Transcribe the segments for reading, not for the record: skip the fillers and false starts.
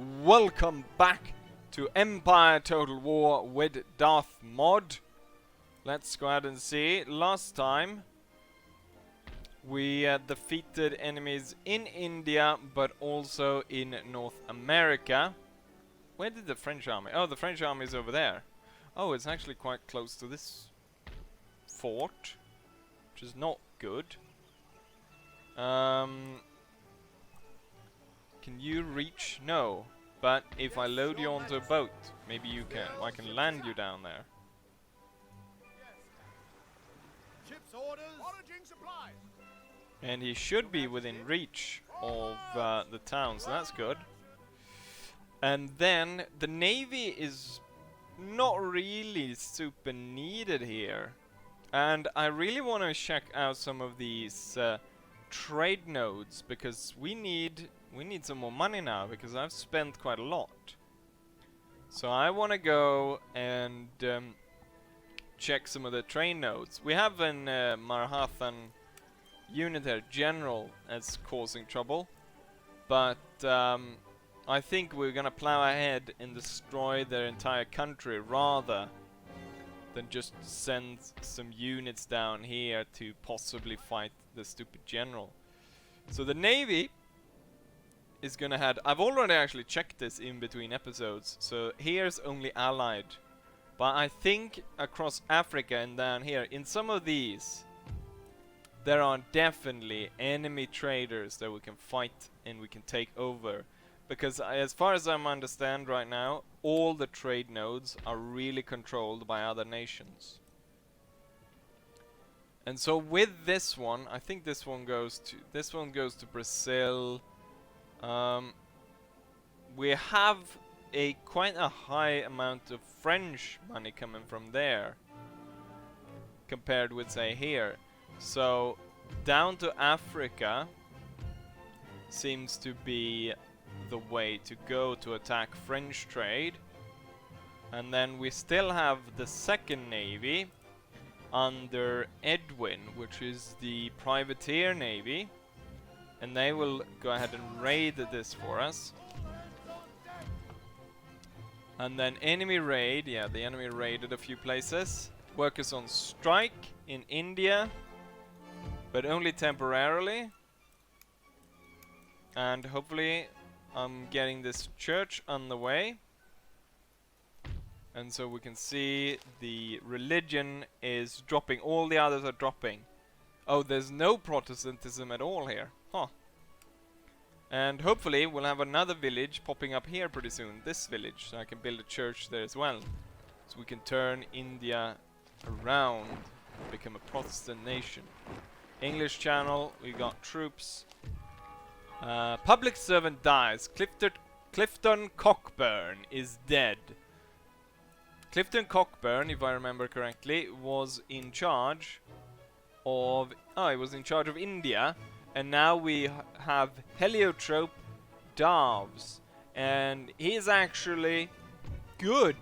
Welcome back to Empire Total War with Darth Mod. Let's go ahead and see. Last time we defeated enemies in India, but also in North America. Where did the French army? Oh, the French army is over there. Oh, it's actually quite close to this fort, which is not good. Can you reach? No. But if I load you onto a boat, maybe you can. I can land you down there. Ship's orders. Foraging supplies. And he should be within reach of the town, so that's good. And then the navy is not really super needed here. And I really want to check out some of these trade nodes, because we need some more money now, because I've spent quite a lot. So I want to go and check some of the trade nodes. We have an Marathan unitary general as causing trouble, but I think we're gonna plow ahead and destroy their entire country rather than just send some units down here to possibly fight the stupid general. So the navy is gonna head. I've already actually checked this in between episodes, so here's only allied. But I think across Africa and down here, in some of these, there are definitely enemy traders that we can fight and we can take over. Because as far as I understand right now, all the trade nodes are really controlled by other nations. And so with this one, I think this one goes to Brazil. We have quite a high amount of French money coming from there compared with, say, here. So down to Africa seems to be the way to go to attack French trade. And then we still have the second navy under Edwin, which is the privateer navy, and they will go ahead and raid this for us. And then enemy raid, yeah, the enemy raided a few places. Workers on strike in India, but only temporarily. And hopefully I'm getting this church on the way. And so we can see the religion is dropping. All the others are dropping. Oh, there's no Protestantism at all here. Huh. And hopefully we'll have another village popping up here pretty soon. This village. So I can build a church there as well. So we can turn India around and become a Protestant nation. English channel. We got troops. Public servant dies. Clifton Cockburn is dead. Clifton Cockburn, if I remember correctly, was in charge of... Oh, he was in charge of India. And now we have Heliotrope Darves. And he's actually good.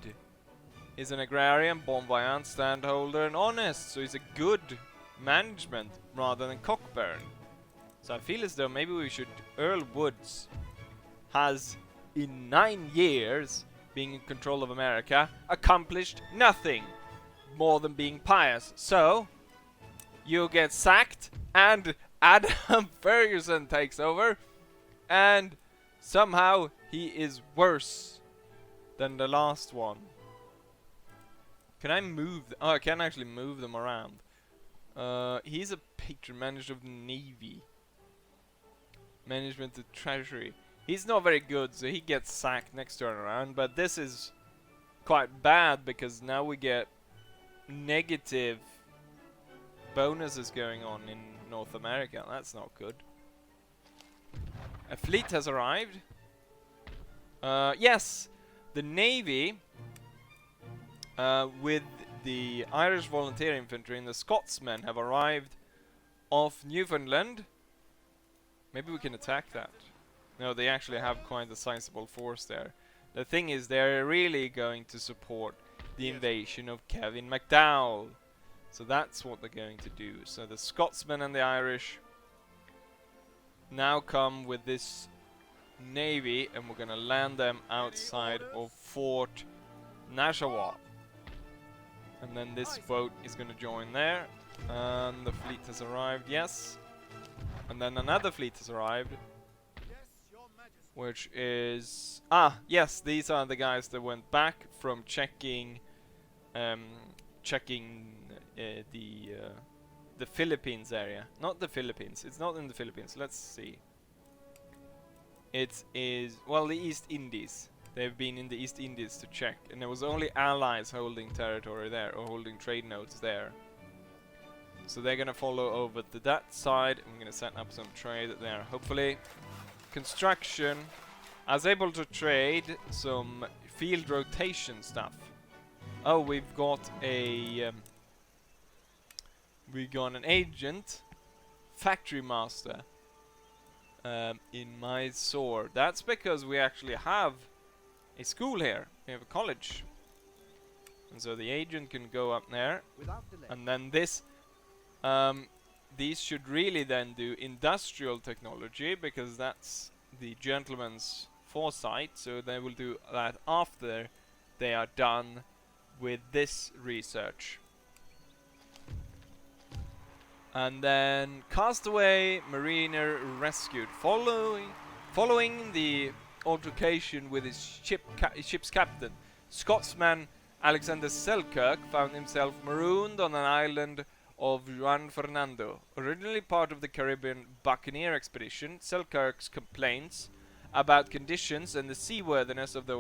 He's an agrarian, bon vivant, standholder, and honest. So he's a good management rather than Cockburn. So I feel as though maybe we should... Earl Woods has, in 9 years, being in control of America, accomplished nothing more than being pious. So, you get sacked, and Adam Ferguson takes over, and somehow he is worse than the last one. Can I move? Oh, I can actually move them around. He's a patron manager of the Navy. Management of Treasury. He's not very good, so he gets sacked next turn around. But this is quite bad, because now we get negative bonuses going on in North America. That's not good. A fleet has arrived. Yes, the Navy with the Irish Volunteer Infantry and the Scotsmen have arrived off Newfoundland. Maybe we can attack that. No, they actually have quite a sizable force there. The thing is, they're really going to support the invasion of Kevin McDowell. So that's what they're going to do. So the Scotsmen and the Irish now come with this navy, and we're gonna land them outside of Fort Nashwaak. And then this boat is gonna join there. And the fleet has arrived, yes. And then another fleet has arrived, which is... yes, these are the guys that went back from checking the Philippines area. Not the Philippines, it's not in the Philippines, let's see. It is, well, the East Indies. They've been in the East Indies to check, and there was only allies holding territory there, or holding trade nodes there. So they're gonna follow over to that side. I'm gonna set up some trade there, hopefully. Construction. I was able to trade some field rotation stuff. Oh, we've got a... we got an agent, factory master, in Mysore. That's because we actually have a school here. We have a college. And so the agent can go up there. And then this... these should really then do industrial technology, because that's the gentleman's foresight. So they will do that after they are done with this research. And then castaway mariner rescued. Following the altercation with his ship's captain, Scotsman Alexander Selkirk found himself marooned on an island of Juan Fernando. Originally part of the Caribbean buccaneer expedition, Selkirk's complaints about conditions and the seaworthiness of the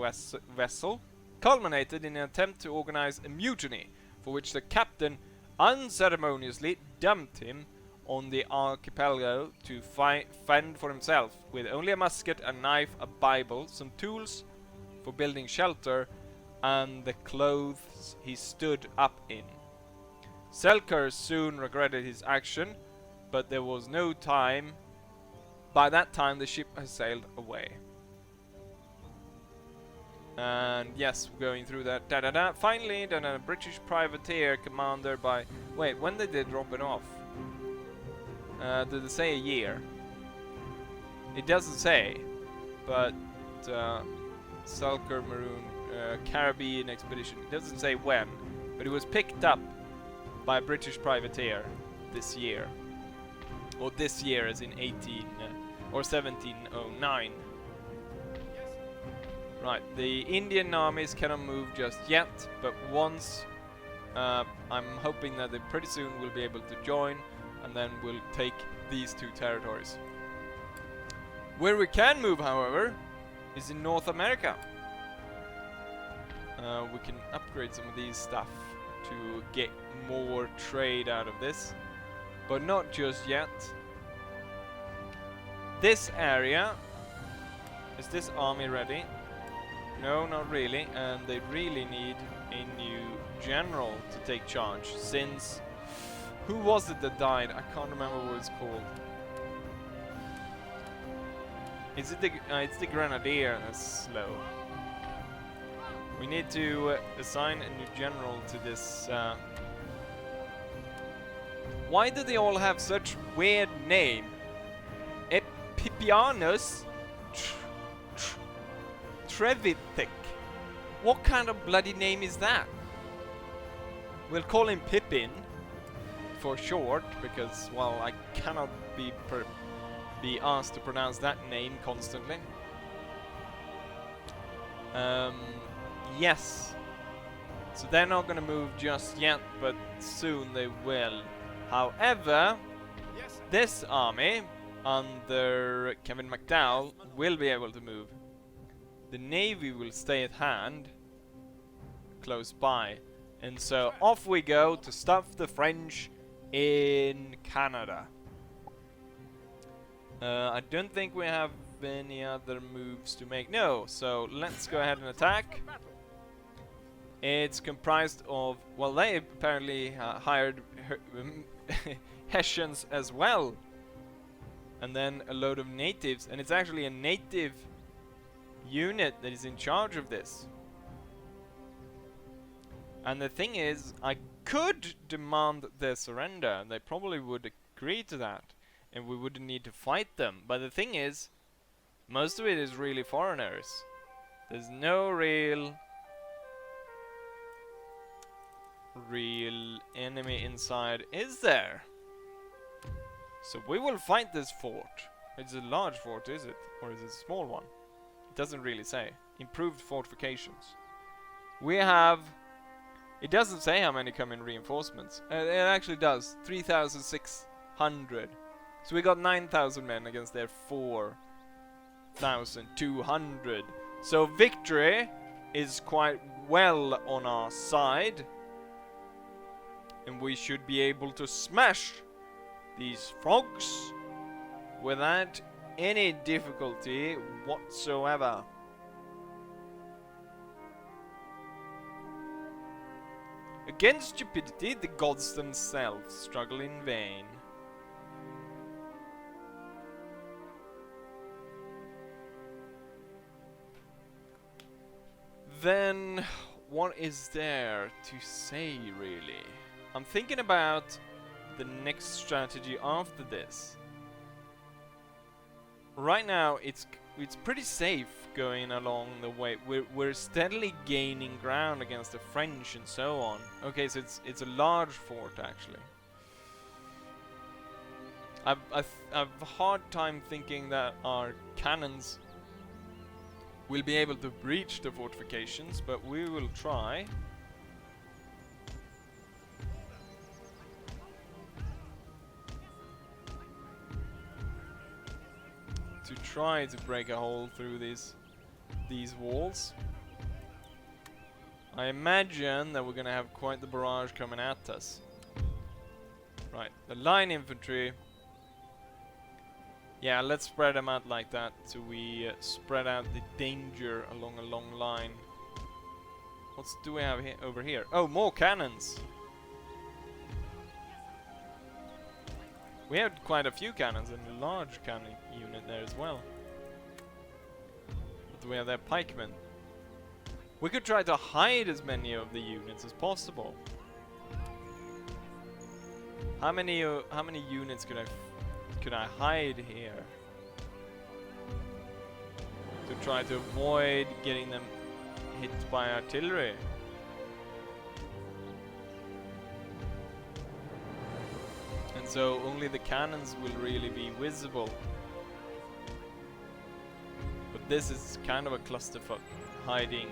vessel culminated in an attempt to organize a mutiny, for which the captain unceremoniously dumped him on the archipelago to fend for himself, with only a musket, a knife, a Bible, some tools for building shelter, and the clothes he stood up in. Selkirk soon regretted his action, but there was no time. By that time the ship has sailed away. And yes, going through that. Finally, then a British privateer commander by... Wait, when did they drop it off? Did it say a year? It doesn't say, but Selkirk Maroon Caribbean expedition. It doesn't say when, but it was picked up by a British privateer this year. Or this year as in 18 or 1709. Right, the Indian armies cannot move just yet, but once I'm hoping that they pretty soon will be able to join, and then we'll take these two territories. Where we can move, however, is in North America. We can upgrade some of these stuff to get more trade out of this, but not just yet. This area, is this army ready? No, not really, and they really need a new general to take charge, since... Who was it that died? I can't remember what it's called. Is it the... it's the Grenadier that's slow. We need to assign a new general to this... Why do they all have such weird name? Epipianus Trevithick. What kind of bloody name is that? We'll call him Pippin for short, because, well, I cannot be asked to pronounce that name constantly. Yes. So they're not gonna move just yet, but soon they will. However, this army under Kevin McDowell will be able to move. The Navy will stay at hand, close by. And so off we go to stuff the French in Canada. I don't think we have any other moves to make. No, so let's go ahead and attack. It's comprised of, well, they apparently hired Hessians as well. And then a load of natives, and it's actually a native unit that is in charge of this. And the thing is, I could demand their surrender, and they probably would agree to that, and we wouldn't need to fight them. But the thing is, Most of it is really foreigners. There's no real enemy inside, is there? So we will fight this fort. It's a large fort, is it? Or is it a small one? It doesn't really say. Improved fortifications. We have... It doesn't say how many come in reinforcements. It actually does. 3,600. So we got 9,000 men against their 4,200. So victory is quite well on our side. And we should be able to smash these frogs without any difficulty whatsoever. Against stupidity, the gods themselves struggle in vain. Then, what is there to say, really? I'm thinking about the next strategy after this. Right now, it's pretty safe going along the way. We're steadily gaining ground against the French and so on. Okay, so it's a large fort actually. I've a hard time thinking that our cannons will be able to breach the fortifications, but we will try. To try to break a hole through these walls. I imagine that we're gonna have quite the barrage coming at us. Right, the line infantry. Yeah, let's spread them out like that, so we spread out the danger along a long line. What do we have over here? Oh, more cannons! We had quite a few cannons and a large cannon unit there as well. But we have their pikemen. We could try to hide as many of the units as possible. How many units could I hide here to try to avoid getting them hit by artillery? And so only the cannons will really be visible. But this is kind of a clusterfuck, hiding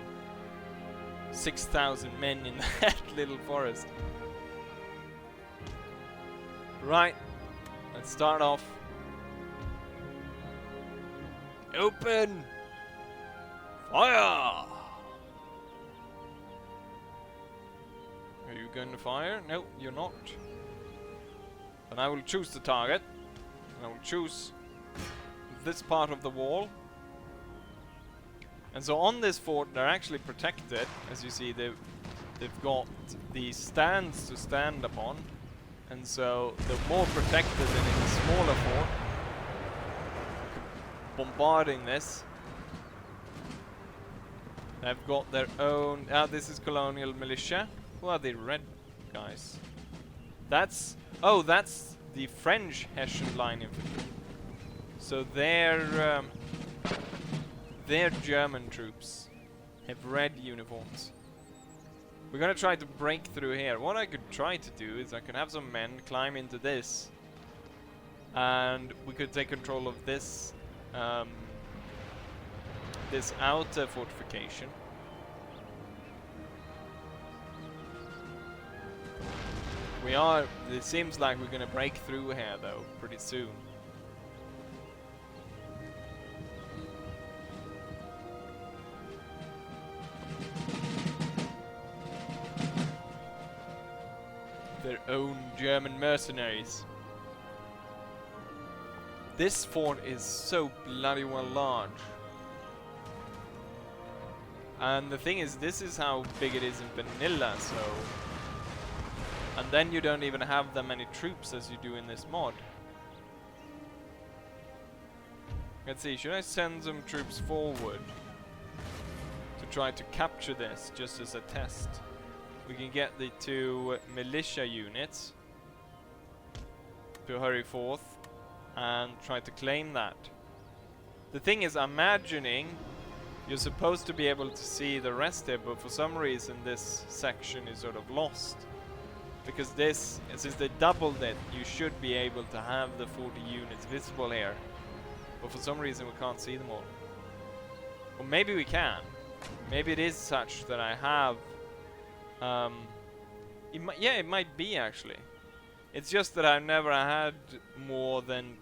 6,000 men in that little forest. Right, let's start off. Open fire! Are you going to fire? No, you're not. Then I will choose the target. And I will choose this part of the wall. And so on this fort they're actually protected. As you see, they've got these stands to stand upon. And so they're more protected than in the smaller fort. Bombarding this. They've got their own... this is colonial militia. Who are the red guys? That's... Oh, that's the French Hessian line infantry. So they're German troops. Have red uniforms. We're gonna try to break through here. What I could try to do is I could have some men climb into this, and we could take control of this this outer fortification. It seems like we're gonna break through here though, pretty soon. Their own German mercenaries. This fort is so bloody well large. And the thing is, this is how big it is in vanilla, so... And then you don't even have that many troops as you do in this mod. Let's see, should I send some troops forward to try to capture this, just as a test? We can get the two militia units to hurry forth and try to claim that. The thing is, I'm imagining you're supposed to be able to see the rest here, but for some reason this section is sort of lost. Because this, since they doubled it, you should be able to have the 40 units visible here. But for some reason we can't see them all. Or maybe we can. Maybe it is such that I have... yeah, it might be actually. It's just that I've never had more than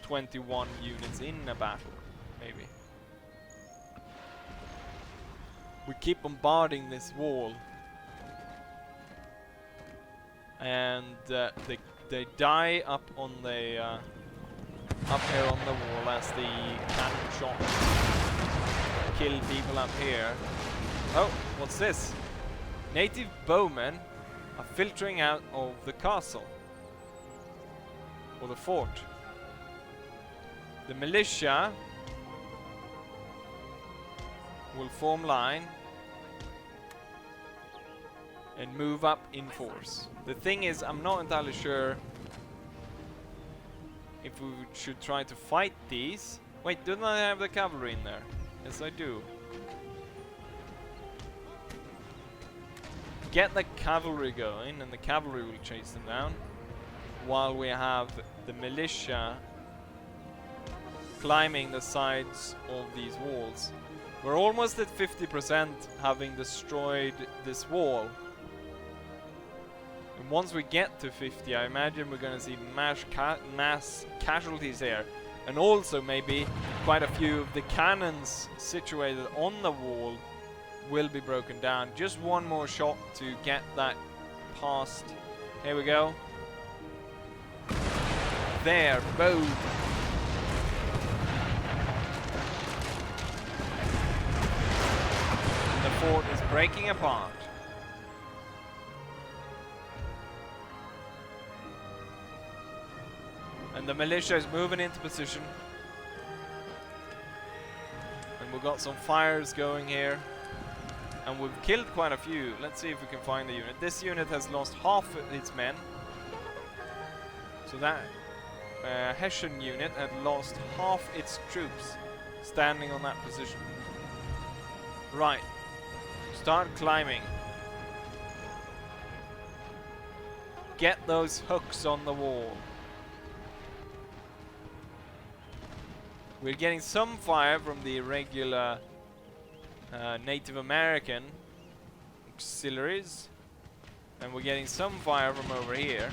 21 units in a battle. Maybe. We keep bombarding this wall. And they die up on the up here on the wall as the cannon shot kill people up here. Oh, what's this? Native bowmen are filtering out of the castle or the fort. The militia will form line and move up in force. The thing is, I'm not entirely sure if we should try to fight these. Wait, don't I have the cavalry in there? Yes, I do. Get the cavalry going, and the cavalry will chase them down, while we have the militia climbing the sides of these walls. We're almost at 50% having destroyed this wall. And once we get to 50, I imagine we're going to see mass casualties here. And also maybe quite a few of the cannons situated on the wall will be broken down. Just one more shot to get that past. Here we go. There, boom. The fort is breaking apart. And the militia is moving into position. And we've got some fires going here. And we've killed quite a few. Let's see if we can find the unit. This unit has lost half of its men. So that Hessian unit had lost half its troops standing on that position. Right. Start climbing. Get those hooks on the wall. We're getting some fire from the irregular Native American auxiliaries, and we're getting some fire from over here.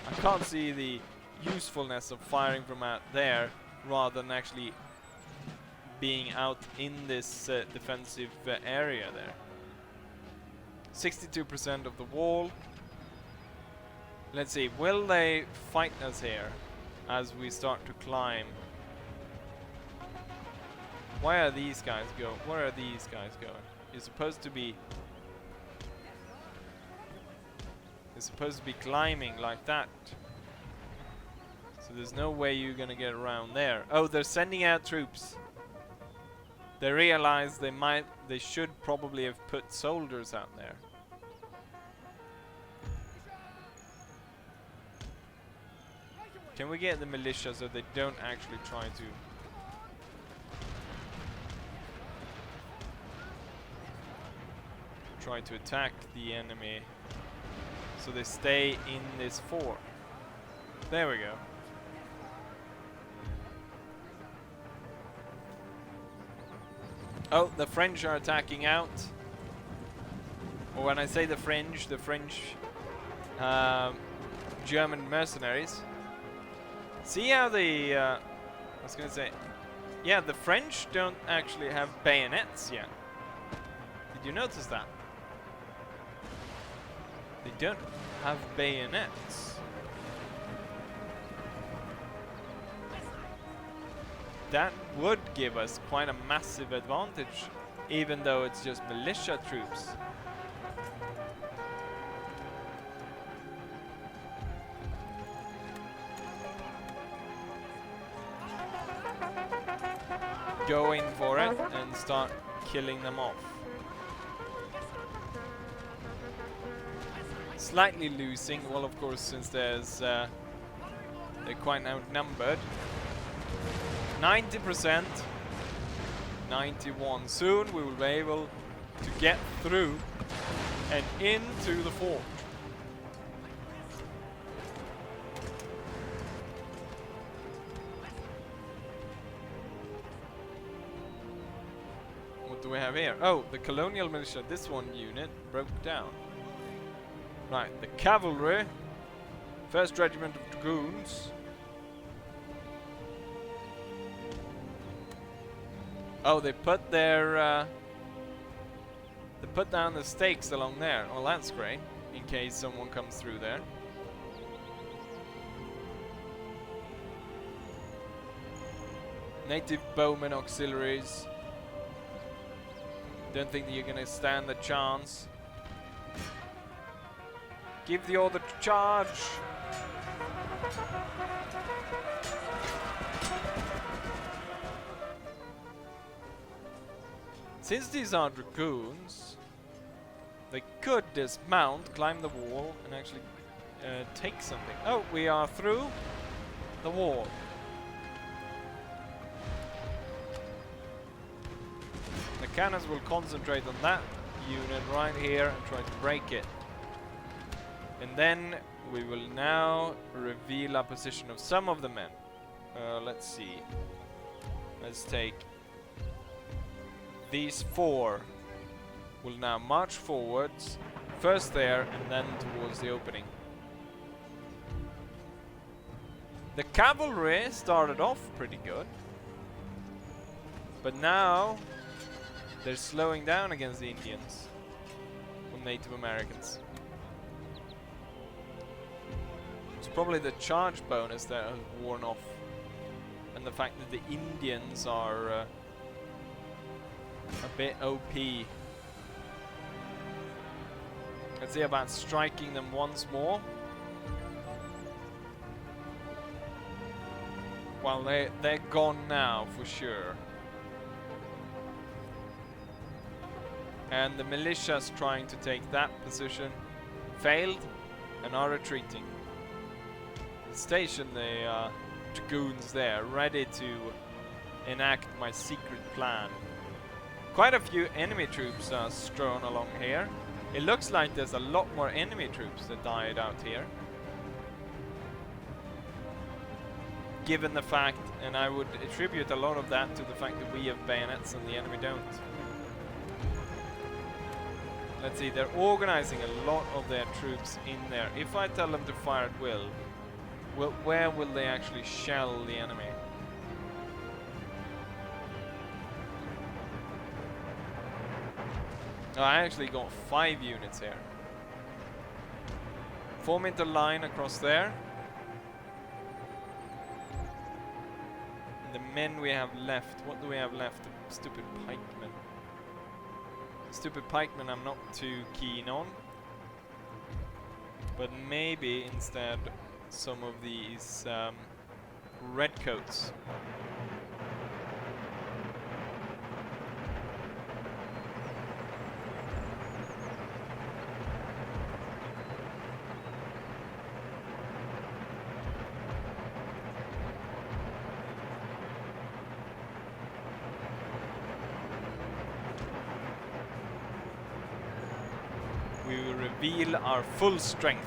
I can't see the usefulness of firing from out there rather than actually being out in this defensive area there. 62% of the wall. Let's see, will they fight us here as we start to climb? Why are these guys going? Where are these guys going? You're supposed to be climbing like that. So there's no way you're gonna get around there. Oh, they're sending out troops. They realize they should probably have put soldiers out there. Can we get the militia so they don't actually try to attack the enemy, so they stay in this fort? There we go. Oh, the French are attacking out. Or when I say the French German mercenaries. See how the I was gonna say, yeah, the French don't actually have bayonets yet. Did you notice that? They don't have bayonets. That would give us quite a massive advantage, even though it's just militia troops. Go in for it and start killing them off. Slightly losing, well, of course, since they're quite outnumbered. 90%. 91. Soon we will be able to get through and into the fort. What do we have here? Oh, the colonial militia. This one unit broke down. Right, the cavalry. 1st Regiment of Dragoons. Oh, they put their they put down the stakes along there. Well, that's great, in case someone comes through there. Native bowmen auxiliaries. Don't think that you're gonna stand a chance. Give the order to charge. Since these are dragoons, they could dismount, climb the wall, and actually take something. Oh, we are through the wall. The cannons will concentrate on that unit right here and try to break it. And then we will now reveal our position of some of the men. Let's see. Let's take these 4 will now march forwards, first there and then towards the opening. The cavalry started off pretty good, but now they're slowing down against the Indians or Native Americans. It's probably the charge bonus that has worn off, and the fact that the Indians are a bit OP. Let's see about striking them once more. Well, they're gone now for sure. And the militias trying to take that position failed and are retreating. Station the dragoons there, ready to enact my secret plan. Quite a few enemy troops are strewn along here. It looks like there's a lot more enemy troops that died out here. Given the fact, and I would attribute a lot of that to the fact that we have bayonets and the enemy don't. Let's see, they're organizing a lot of their troops in there. If I tell them to fire at will, where will they actually shell the enemy? Oh, I actually got 5 units here. Form into line across there. And the men we have left, what do we have left? Stupid pikemen. Stupid pikemen I'm not too keen on. But maybe instead some of these redcoats. We will reveal our full strength.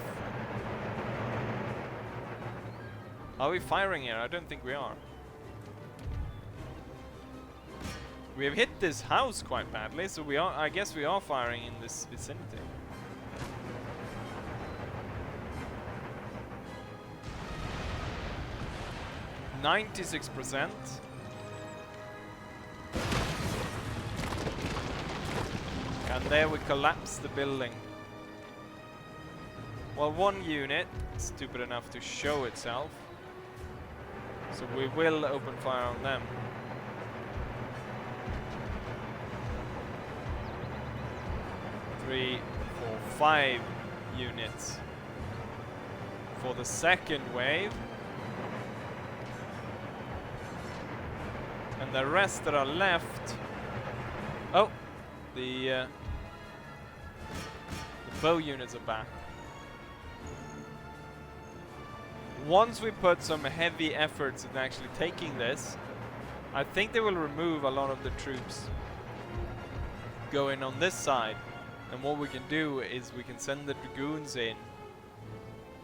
Are we firing here? I don't think we are. We have hit this house quite badly, so we are. I guess we are firing in this vicinity. %. And there we collapse the building. Well, one unit is stupid enough to show itself. So we will open fire on them. Three, 4, 5 units for the second wave. And the rest that are left... Oh! The bow units are back. Once we put some heavy efforts in actually taking this, I think they will remove a lot of the troops going on this side. And what we can do is we can send the dragoons in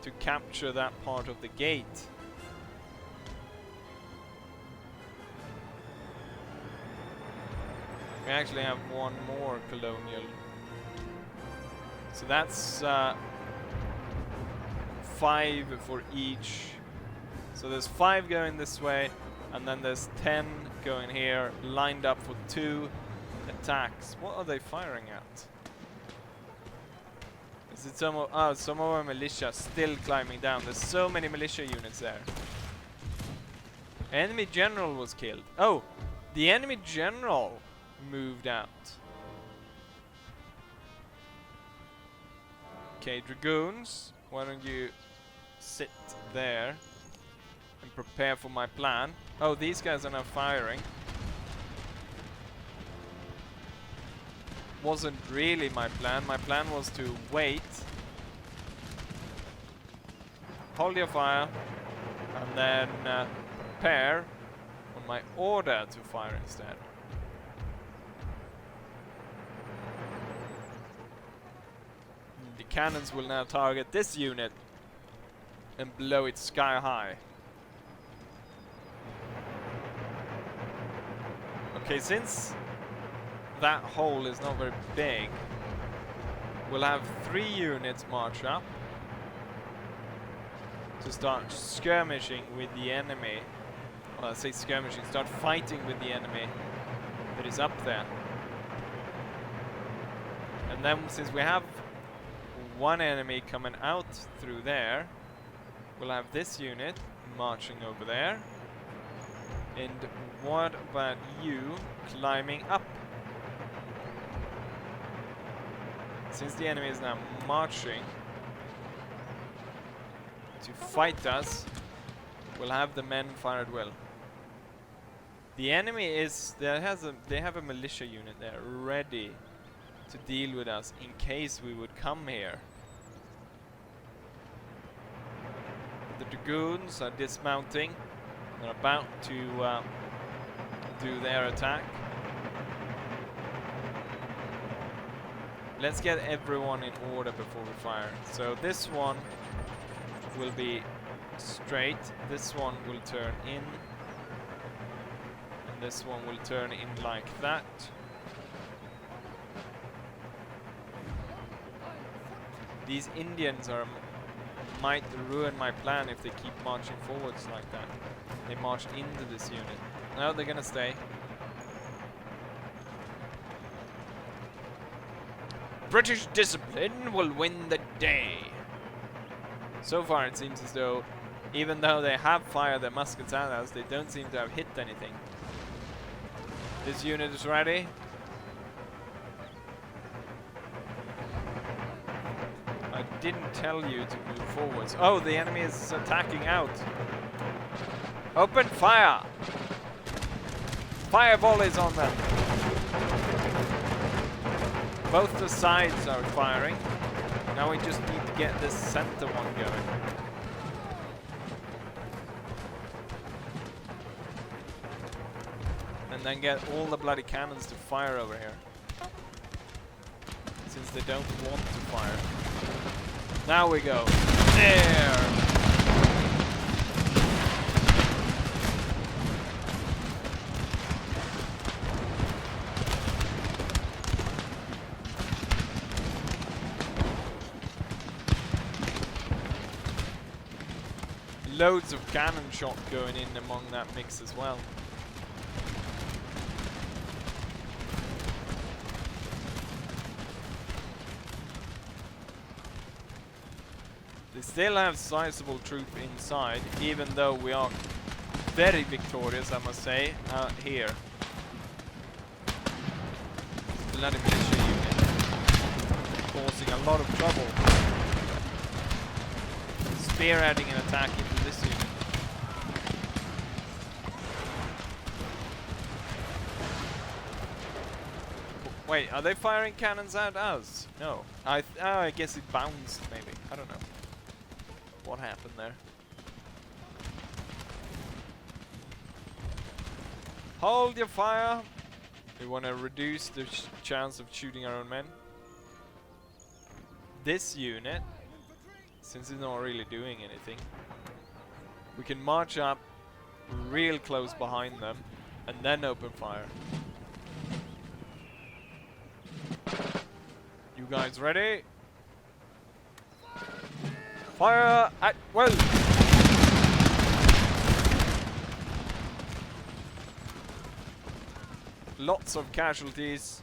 to capture that part of the gate. We actually have one more colonial. So that's 5 for each. So there's 5 going this way, and then there's 10 going here, lined up for 2 attacks. What are they firing at? Is it some of our militia still climbing down? There's so many militia units there. Enemy general was killed. Oh, the enemy general moved out. Okay, dragoons, why don't you sit there and prepare for my plan. Oh, these guys are now firing. Wasn't really my plan. My plan was to wait, hold your fire, and then prepare on my order to fire instead. The cannons will now target this unit and blow it sky high. Okay, since that hole is not very big, we'll have 3 units march up to start skirmishing with the enemy. Well, I say skirmishing, start fighting with the enemy that is up there. And then since we have one enemy coming out through there, we'll have this unit marching over there. And what about you climbing up? Since the enemy is now marching to fight us, we'll have the men fire at will. The enemy is they have a militia unit there ready to deal with us in case we would come here. The dragoons are dismounting. They're about to do their attack. Let's get everyone in order before we fire. So this one will be straight. This one will turn in. And this one will turn in like that. These Indians might ruin my plan if they keep marching forwards like that. They march into this unit. No, they're gonna stay. British discipline will win the day. So far it seems as though, even though they have fired their muskets at us, they don't seem to have hit anything. This unit is ready. I didn't tell you to move forwards. Oh, the enemy is attacking out. Open fire! Fire volleys on them. Both the sides are firing. Now we just need to get this center one going. And then get all the bloody cannons to fire over here. Since they don't want to fire. Now we go. There! Loads of cannon shot going in among that mix as well. They still have sizable troop inside, even though we are very victorious, I must say, out here. Bloody militia unit causing a lot of trouble. Spearheading an attack into this unit. Wait, are they firing cannons at us? No. I guess it bounced, maybe. I don't know. What happened there? Hold your fire. We want to reduce the chance of shooting our own men. This unit, since it's not really doing anything, we can march up real close behind them and then open fire. You guys ready? Fire at will! Lots of casualties.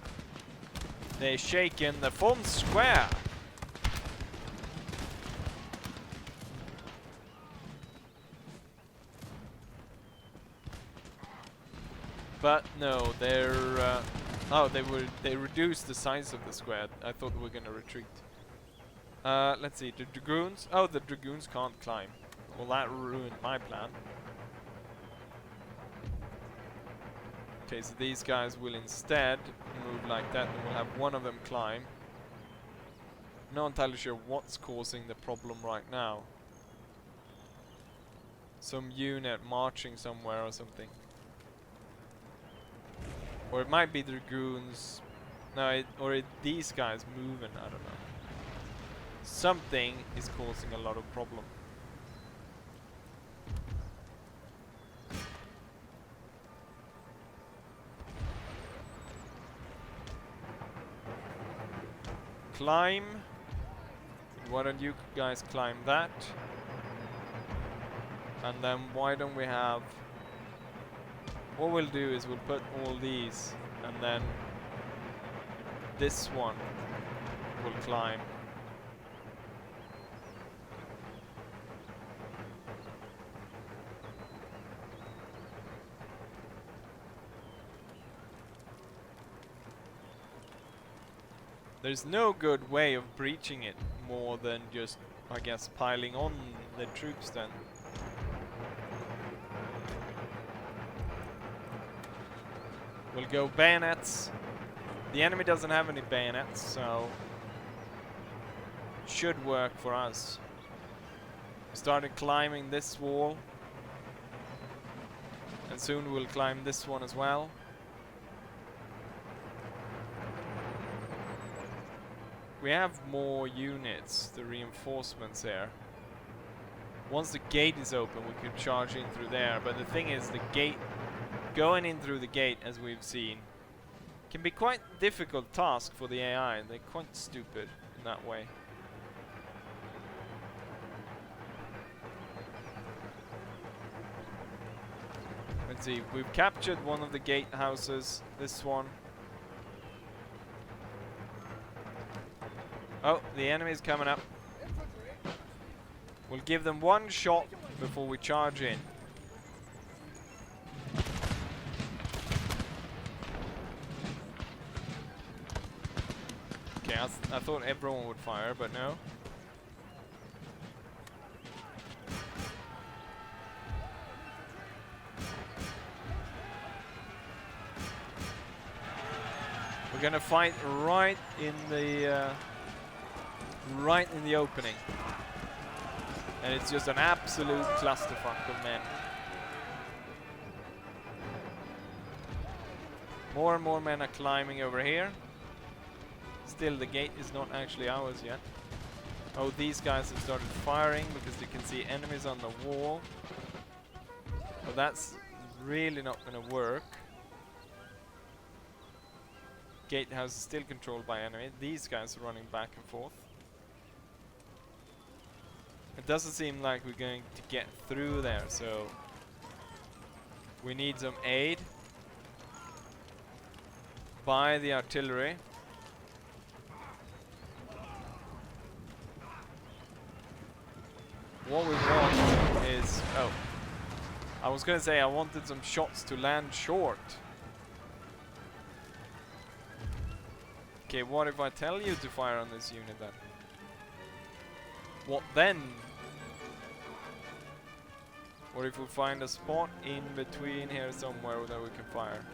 They're shaken. They form square. But no, they're oh, they reduced the size of the square. I thought we were gonna retreat. Let's see, the dragoons. Oh, the dragoons can't climb. Well, that ruined my plan. Okay, so these guys will instead move like that, and we'll have one of them climb. Not entirely sure what's causing the problem right now. Some unit marching somewhere or something. Or it might be the dragoons. No, these guys moving, I don't know. Something is causing a lot of problem. Climb. Why don't you guys climb that? And then why don't we have... What we'll do is we'll put all these, and then this one will climb. There's no good way of breaching it more than just, I guess, piling on the troops then. We'll go bayonets. The enemy doesn't have any bayonets, so it should work for us. We started climbing this wall, and soon we'll climb this one as well. We have more units, the reinforcements here. Once the gate is open, we could charge in through there, but the thing is, the gate, going in through the gate, as we've seen, can be quite a difficult task for the AI. They're quite stupid in that way. Let's see, we've captured one of the gatehouses, this one. Oh, the enemy's coming up. We'll give them one shot before we charge in. Okay, I thought everyone would fire, but no. We're gonna fight right in the opening, and it's just an absolute clusterfuck of men. More and more men are climbing over here. Still, the gate is not actually ours yet. Oh, these guys have started firing because they can see enemies on the wall. But that's really not gonna work. Gatehouse is still controlled by enemy. These guys are running back and forth. It doesn't seem like we're going to get through there, so we need some aid by the artillery. What we want is... oh, I was gonna say I wanted some shots to land short. Okay, what if I tell you to fire on this unit then? What then? Or if we find a spot in between here somewhere that we can fire?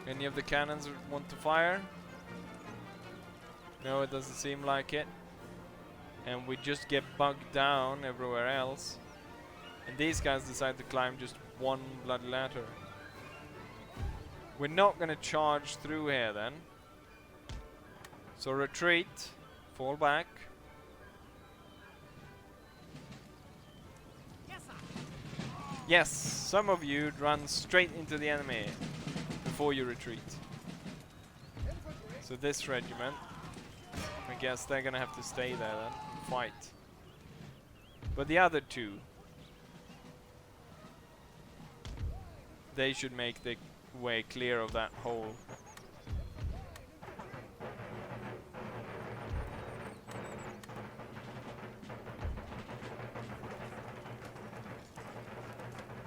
Any of the cannons want to fire? No, it doesn't seem like it. and we just get bogged down everywhere else. And these guys decide to climb just one bloody ladder. We're not gonna charge through here then. So retreat, fall back. Yes, some of you run straight into the enemy before you retreat. So this regiment, I guess they're gonna have to stay there then and fight. But the other two, they should make the way clear of that hole.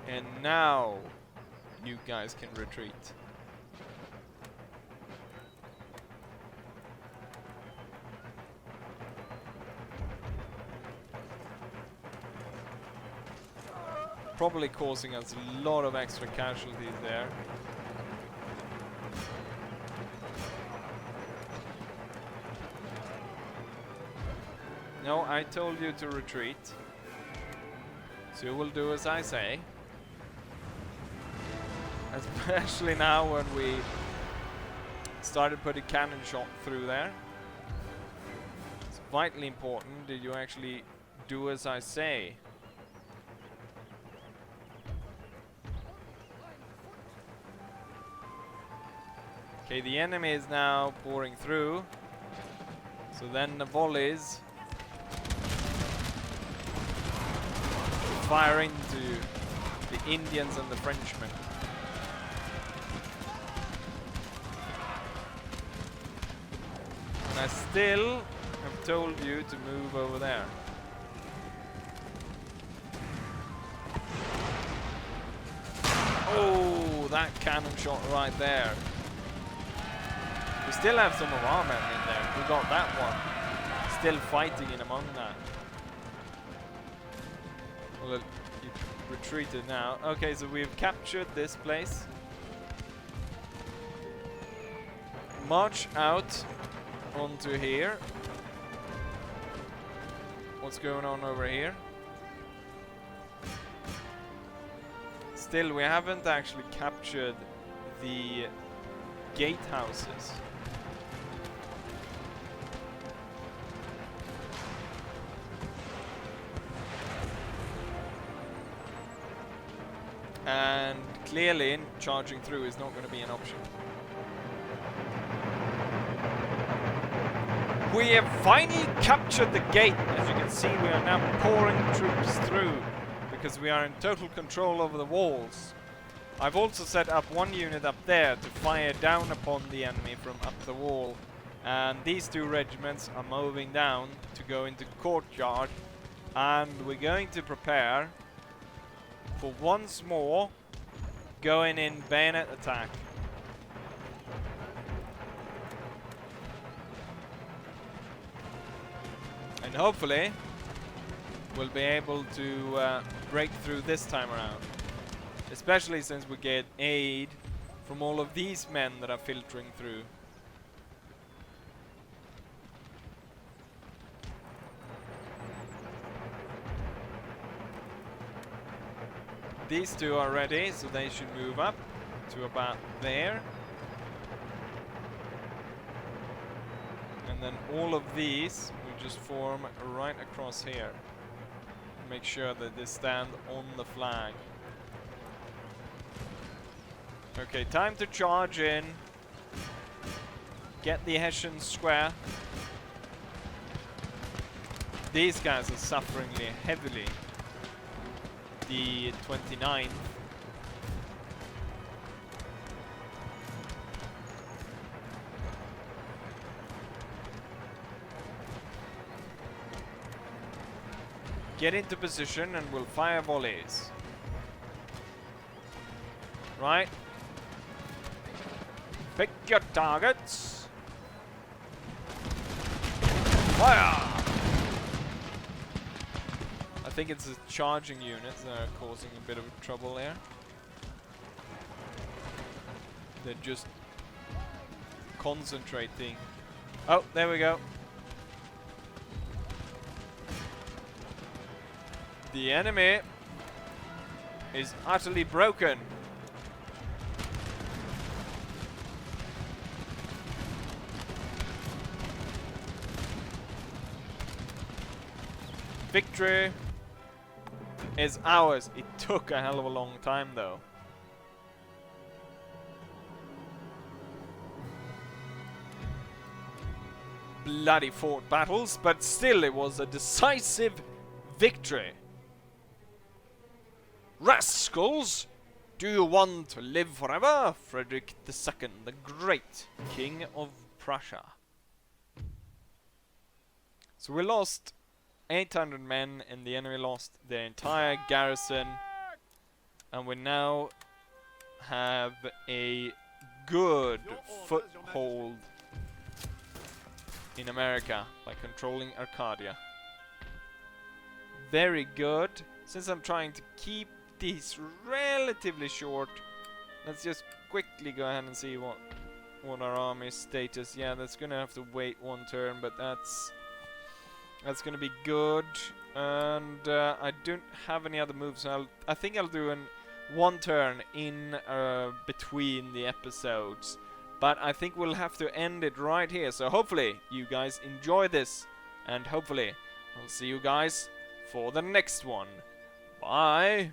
And now you guys can retreat. Probably causing us a lot of extra casualties there. No, I told you to retreat. So you will do as I say. Especially now when we started putting cannon shot through there. It's vitally important that you actually do as I say. Okay, the enemy is now pouring through. So then the volleys fire into the Indians and the Frenchmen. And I still have told you to move over there. Oh, that cannon shot right there. We still have some of our men in there. We got that one. Still fighting in among that. Well, you retreated now. Okay, so we've captured this place. March out onto here. What's going on over here? Still, we haven't actually captured the gatehouses. And clearly, charging through is not going to be an option. We have finally captured the gate. As you can see, we are now pouring troops through because we are in total control over the walls. I've also set up one unit up there to fire down upon the enemy from up the wall. And these two regiments are moving down to go into courtyard. And we're going to prepare for once more going in bayonet attack. And hopefully we'll be able to break through this time around. Especially since we get aid from all of these men that are filtering through. These two are ready, so they should move up to about there. And then all of these will just form right across here. Make sure that they stand on the flag. Okay, time to charge in. Get the Hessians square. These guys are suffering heavily. The 29th. Get into position and we'll fire volleys. Right. Pick your targets. Fire! I think it's the charging units that are causing a bit of trouble there. They're just concentrating. Oh, there we go. The enemy is utterly broken. Victory is ours. It took a hell of a long time though. Bloody fought battles, but still it was a decisive victory. Rascals! Do you want to live forever? Frederick II, the Great, King of Prussia. So we lost 800 men and the enemy lost their entire garrison. And we now have a good foothold in America by controlling Arcadia. Very good. Since I'm trying to keep these relatively short, let's just quickly go ahead and see what our army status. Yeah, that's gonna have to wait one turn, but that's gonna be good. And I don't have any other moves. So I think I'll do one turn in between the episodes. But I think we'll have to end it right here. So hopefully you guys enjoy this. And hopefully I'll see you guys for the next one. Bye.